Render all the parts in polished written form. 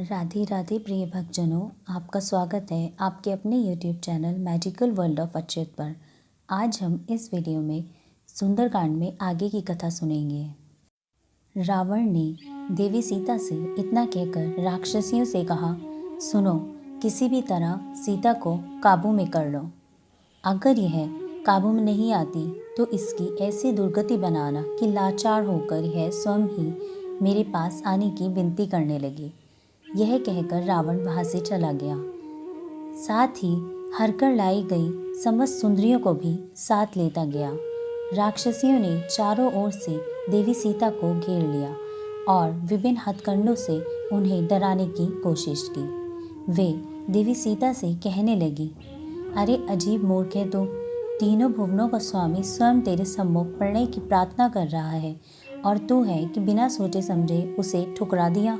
राधे राधे प्रिय भक्तजनों, आपका स्वागत है आपके अपने YouTube channel magical world of Achyut पर। आज हम इस वीडियो में सुंदरकांड में आगे की कथा सुनेंगे। रावण ने देवी सीता से इतना कहकर राक्षसियों से कहा, सुनो, किसी भी तरह सीता को काबू में कर लो। अगर यह काबू में नहीं आती तो इसकी ऐसी दुर्गति बनाना कि लाचार होकर यह स्वयं ही मेरे पास आने की विनती करने लगी। यह कहकर रावण वहां से चला गया। साथ ही हरकर लाई गई समस्त सुंदरियों को भी साथ लेता गया। राक्षसियों ने चारों ओर से देवी सीता को घेर लिया और विभिन्न हथकंडों से उन्हें डराने की कोशिश की। वे देवी सीता से कहने लगी, अरे अजीब मूर्ख है तू, तीनों भुवनों का स्वामी स्वयं तेरे सम्मुख पड़ने की प्रार्थना कर रहा है और तू है कि बिना सोचे समझे उसे ठुकरा दिया।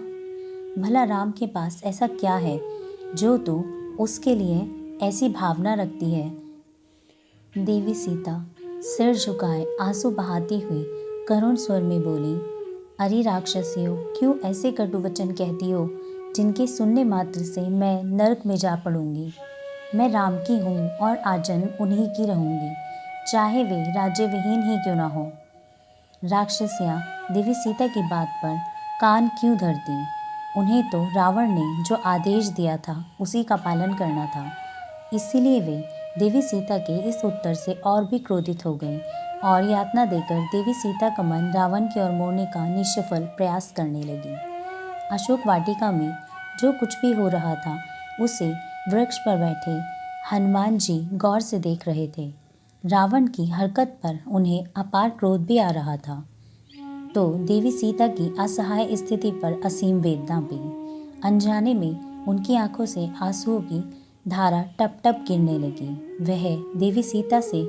भला राम के पास ऐसा क्या है जो तू उसके लिए ऐसी भावना रखती है। देवी सीता सिर झुकाए आंसू बहाती हुई करुण स्वर में बोली, अरे राक्षसियों, क्यों ऐसे कटु वचन कहती हो जिनके सुनने मात्र से मैं नरक में जा पड़ूंगी। मैं राम की हूँ और आजन्म उन्हीं की रहूंगी, चाहे वे राज्य विहीन ही क्यों ना हो। राक्षसियाँ देवी सीता की बात पर कान क्यों धरती। उन्हें तो रावण ने जो आदेश दिया था उसी का पालन करना था। इसीलिए वे देवी सीता के इस उत्तर से और भी क्रोधित हो गईं और यातना देकर देवी सीता का मन रावण की ओर मोड़ने का निष्फल प्रयास करने लगी। अशोक वाटिका में जो कुछ भी हो रहा था उसे वृक्ष पर बैठे हनुमान जी गौर से देख रहे थे। रावण की हरकत पर उन्हें अपार क्रोध भी आ रहा था, तो देवी सीता की असहाय स्थिति पर असीम वेदना भी। अनजाने में उनकी आंखों से आंसुओं की धारा टप टप गिरने लगी। वह देवी सीता से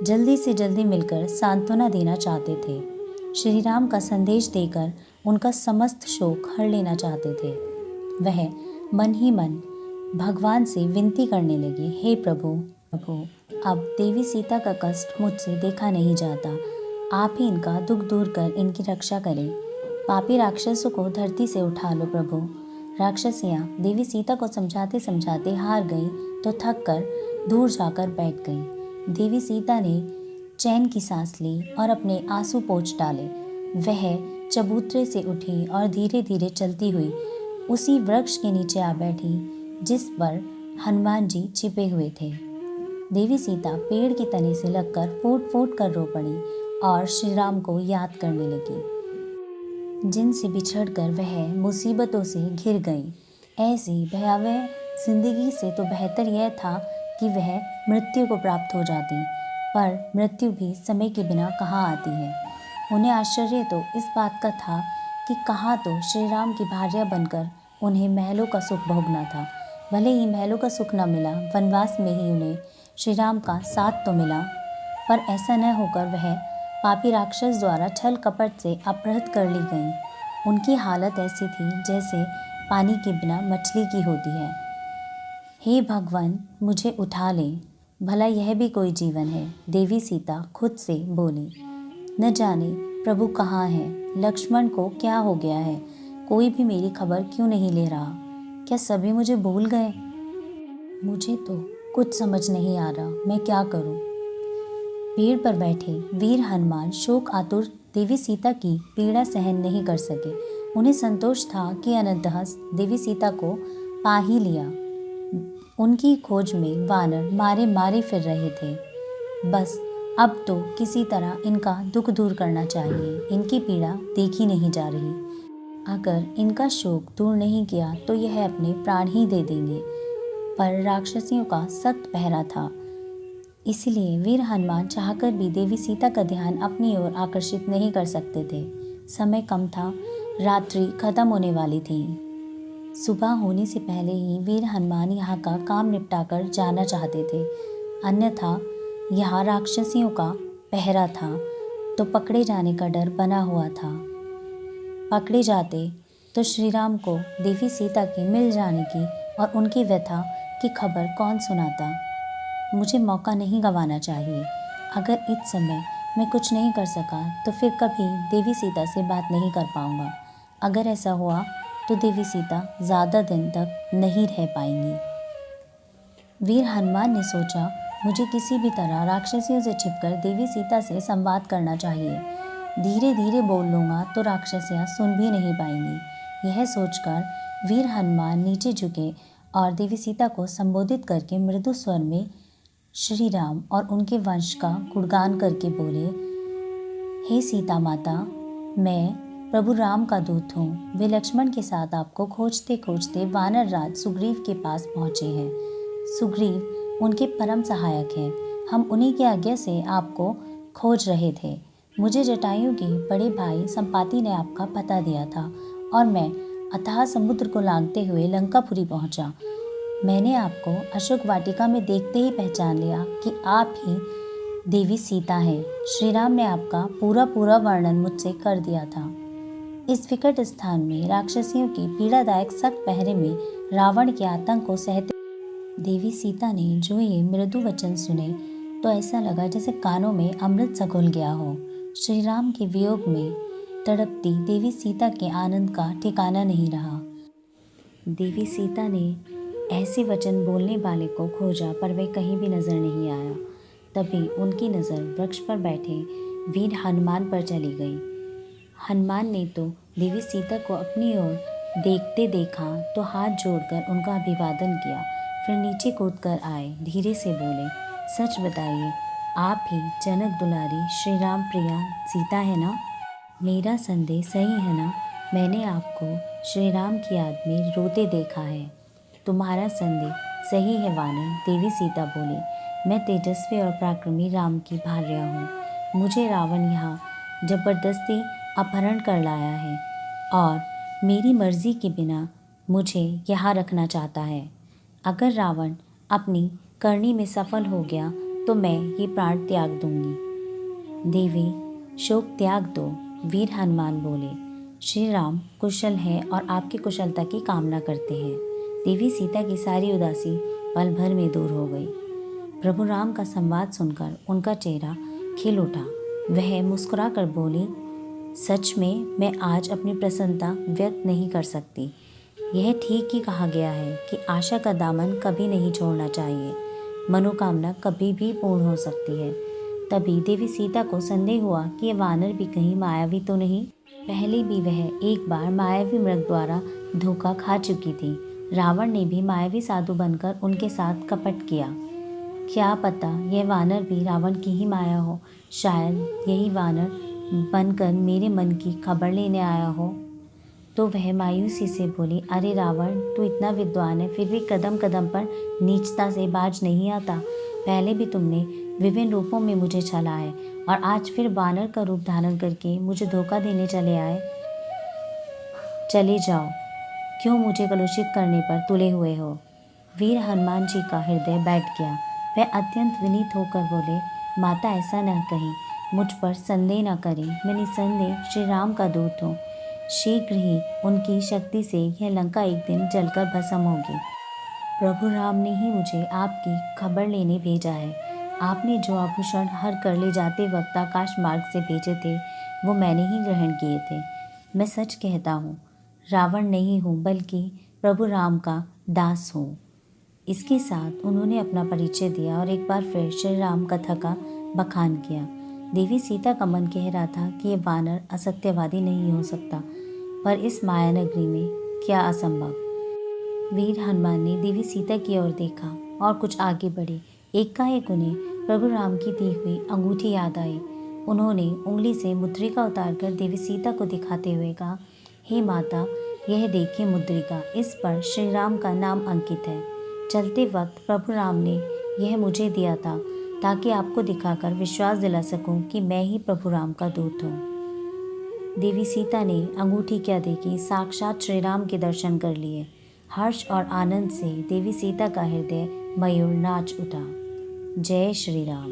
जल्दी मिलकर सांत्वना देना चाहते थे, श्री राम का संदेश देकर उनका समस्त शोक हर लेना चाहते थे। वह मन ही मन भगवान से विनती करने लगे, हे प्रभु, अब देवी सीता का कष्ट मुझसे देखा नहीं जाता, आप ही इनका दुख दूर कर इनकी रक्षा करें। पापी राक्षसों को धरती से उठा लो प्रभु। राक्षसियाँ देवी सीता को समझाते समझाते हार गईं तो थक कर दूर जाकर बैठ गईं। देवी सीता ने चैन की सांस ली और अपने आंसू पोंछ डाले। वह चबूतरे से उठी और धीरे धीरे चलती हुई उसी वृक्ष के नीचे आ बैठी जिस पर हनुमान जी छिपे हुए थे। देवी सीता पेड़ के तने से लगकर फूट फूट कर रो पड़ी और श्री राम को याद करने लगी, जिनसे बिछड़कर वह मुसीबतों से घिर गई। ऐसी भयावह जिंदगी से तो बेहतर यह था कि वह मृत्यु को प्राप्त हो जाती, पर मृत्यु भी समय के बिना कहाँ आती है। उन्हें आश्चर्य तो इस बात का था कि कहाँ तो श्री राम की भार्या बनकर उन्हें महलों का सुख भोगना था। भले ही महलों का सुख न मिला, वनवास में ही उन्हें श्री राम का साथ तो मिला, पर ऐसा न होकर वह पापी राक्षस द्वारा छल कपट से अपहृत कर ली गईं। उनकी हालत ऐसी थी जैसे पानी के बिना मछली की होती है। हे भगवान, मुझे उठा ले, भला यह भी कोई जीवन है। देवी सीता खुद से बोली, न जाने प्रभु कहाँ है, लक्ष्मण को क्या हो गया है, कोई भी मेरी खबर क्यों नहीं ले रहा, क्या सभी मुझे भूल गए। मुझे तो कुछ समझ नहीं आ रहा, मैं क्या करूं। पेड़ पर बैठे वीर हनुमान शोक आतुर देवी सीता की पीड़ा सहन नहीं कर सके। उन्हें संतोष था कि अनंतः देवी सीता को पा ही लिया। उनकी खोज में वानर मारे मारे फिर रहे थे। बस अब तो किसी तरह इनका दुख दूर करना चाहिए, इनकी पीड़ा देखी नहीं जा रही। अगर इनका शोक दूर नहीं किया तो यह अपने प्राण ही दे देंगे। पर राक्षसियों का सख्त पहरा था, इसलिए वीर हनुमान चाहकर भी देवी सीता का ध्यान अपनी ओर आकर्षित नहीं कर सकते थे। समय कम था, रात्रि खत्म होने वाली थी। सुबह होने से पहले ही वीर हनुमान यहाँ का काम निपटाकर जाना चाहते थे, अन्यथा यहाँ राक्षसियों का पहरा था तो पकड़े जाने का डर बना हुआ था। पकड़े जाते तो श्री राम को देवी सीता के मिल जाने की और उनकी व्यथा की खबर कौन सुनाता। मुझे मौका नहीं गंवाना चाहिए। अगर इस समय मैं कुछ नहीं कर सका तो फिर कभी देवी सीता से बात नहीं कर पाऊंगा। अगर ऐसा हुआ तो देवी सीता ज़्यादा दिन तक नहीं रह पाएंगी। वीर हनुमान ने सोचा, मुझे किसी भी तरह राक्षसियों से छिपकर देवी सीता से संवाद करना चाहिए। धीरे धीरे बोल लूँगा तो राक्षसियाँ सुन भी नहीं पाएंगी। यह सोचकर वीर हनुमान नीचे झुके और देवी सीता को संबोधित करके मृदु स्वर में श्री राम और उनके वंश का गुणगान करके बोले, हे सीता माता, मैं प्रभु राम का दूत हूँ। वे लक्ष्मण के साथ आपको खोजते खोजते वानर राज सुग्रीव के पास पहुँचे हैं। सुग्रीव उनके परम सहायक हैं। हम उन्हीं की आज्ञा से आपको खोज रहे थे। मुझे जटायु के बड़े भाई संपाति ने आपका पता दिया था और मैं अथाह समुद्र को लांघते हुए लंकापुरी पहुंचा। मैंने आपको अशोक वाटिका में देखते ही पहचान लिया कि आप ही देवी सीता हैं। श्री राम ने आपका पूरा वर्णन मुझसे कर दिया था। इस विकट स्थान में राक्षसियों की पीड़ादायक सख्त पहरे में रावण के आतंक को सहते देवी सीता ने जो ये मृदु वचन सुने तो ऐसा लगा जैसे कानों में अमृत सा घुल गया हो। श्री राम के वियोग में तड़पती देवी सीता के आनंद का ठिकाना नहीं रहा। देवी सीता ने ऐसे वचन बोलने वाले को खोजा पर वह कहीं भी नजर नहीं आया। तभी उनकी नज़र वृक्ष पर बैठे वीर हनुमान पर चली गई। हनुमान ने तो देवी सीता को अपनी ओर देखते देखा तो हाथ जोड़कर उनका अभिवादन किया, फिर नीचे कूदकर आए। धीरे से बोले, सच बताइए, आप ही जनक दुलारी श्री राम प्रिया सीता है ना? मेरा संदेह सही है ना? मैंने आपको श्री राम की याद में रोते देखा है। तुम्हारा संदेह सही है वानर, देवी सीता बोली। मैं तेजस्वी और पराक्रमी राम की भार्या हूँ। मुझे रावण यहाँ जबरदस्ती अपहरण कर लाया है और मेरी मर्जी के बिना मुझे यहाँ रखना चाहता है। अगर रावण अपनी करनी में सफल हो गया तो मैं ये प्राण त्याग दूंगी। देवी शोक त्याग दो, वीर हनुमान बोले। श्री राम कुशल है और आपकी कुशलता की कामना करते हैं। देवी सीता की सारी उदासी पल भर में दूर हो गई। प्रभु राम का संवाद सुनकर उनका चेहरा खिल उठा। वह मुस्कुराकर बोली, सच में मैं आज अपनी प्रसन्नता व्यक्त नहीं कर सकती। यह ठीक ही कहा गया है कि आशा का दामन कभी नहीं छोड़ना चाहिए। मनोकामना कभी भी पूर्ण हो सकती है। तभी देवी सीता को संदेह हुआ कि यह वानर भी कहीं मायावी तो नहीं। पहले भी वह एक बार मायावी मृग द्वारा धोखा खा चुकी थी। रावण ने भी मायावी साधु बनकर उनके साथ कपट किया। क्या पता यह वानर भी रावण की ही माया हो। शायद यही वानर बनकर मेरे मन की खबर लेने आया हो। तो वह मायूसी से बोली, अरे रावण, तू इतना विद्वान है फिर भी कदम कदम पर नीचता से बाज नहीं आता। पहले भी तुमने विभिन्न रूपों में मुझे छला है और आज फिर वानर का रूप धारण करके मुझे धोखा देने चले आए। चले जाओ, क्यों मुझे कलुषित करने पर तुले हुए हो? वीर हनुमान जी का हृदय बैठ गया। वह अत्यंत विनीत होकर बोले, माता ऐसा न कहीं, मुझ पर संदेह न करें। मैं निसंदेह श्री राम का दूत हूँ। शीघ्र ही उनकी शक्ति से यह लंका एक दिन जलकर भस्म होगी। प्रभु राम ने ही मुझे आपकी खबर लेने भेजा है। आपने जो आभूषण हर कर ले जाते वक्त आकाश मार्ग से भेजे थे वो मैंने ही ग्रहण किए थे। मैं सच कहता हूँ, रावण नहीं हूँ बल्कि प्रभु राम का दास हूँ। इसके साथ उन्होंने अपना परिचय दिया और एक बार फिर श्री राम कथा का बखान किया। देवी सीता का मन कह रहा था कि ये वानर असत्यवादी नहीं हो सकता, पर इस माया नगरी में क्या असंभव। वीर हनुमान ने देवी सीता की ओर देखा और कुछ आगे बढ़े। एकाएक उन्हें प्रभु राम की दी हुई अंगूठी याद आई। उन्होंने उंगली से मुद्रिका उतारकर देवी सीता को दिखाते हुए कहा, हे माता, यह देखिए मुद्रिका, इस पर श्री राम का नाम अंकित है। चलते वक्त प्रभु राम ने यह मुझे दिया था ताकि आपको दिखाकर विश्वास दिला सकूं कि मैं ही प्रभु राम का दूत हूँ। देवी सीता ने अंगूठी क्या देखी, साक्षात श्री राम के दर्शन कर लिए। हर्ष और आनंद से देवी सीता का हृदय मयूर नाच उठा। जय श्री राम।